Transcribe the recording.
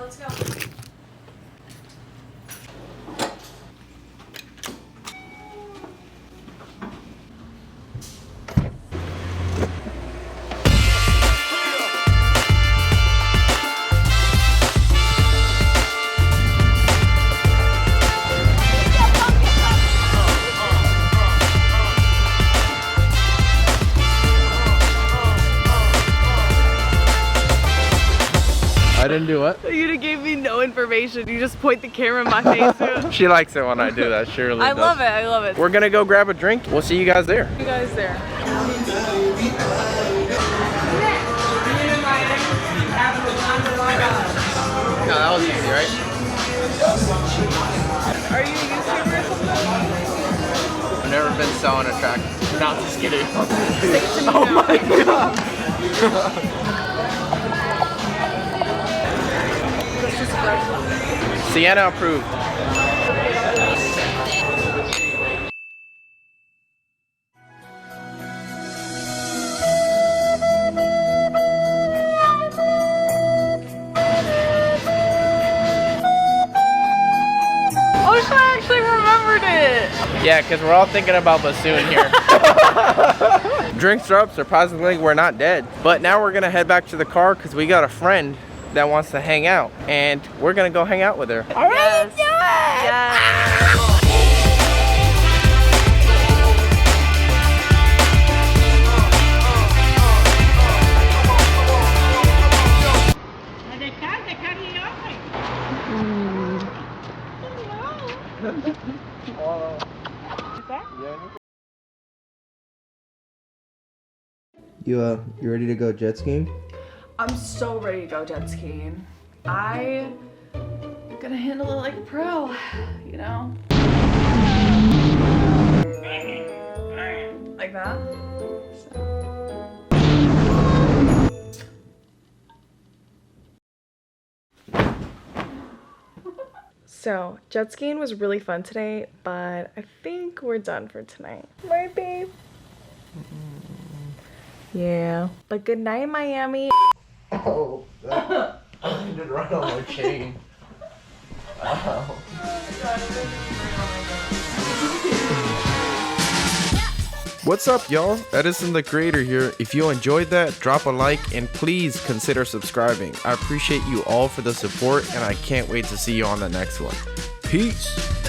let's go. I didn't do what? You gave me no information. You just point the camera in my face. She likes it when I do that, surely. I love it. I love it. We're gonna go grab a drink. We'll see you guys there. See you guys there. No, that was easy, right? Are you a YouTuber or something? I've never been so unattractive. No, I'm just kidding. Say it to me Oh now. my god! Sienna approved. Oh, so I actually remembered it. Yeah, because we're all thinking about bassoon here. Drinks are up, surprisingly we're not dead. But now we're gonna head back to the car because we got a friend that wants to hang out. And we're gonna go hang out with her. All right, let's do it! Yes. You ready to go jet skiing? I'm so ready to go jet skiing. I'm gonna handle it like a pro, you know? Like that. So, jet skiing was really fun today, but I think we're done for tonight. Right, babe? Yeah. But good night, Miami. Oh, I did right on my chain. Wow. What's up, y'all? Edison the Creator here. If you enjoyed that, drop a like and please consider subscribing. I appreciate you all for the support and I can't wait to see you on the next one. Peace.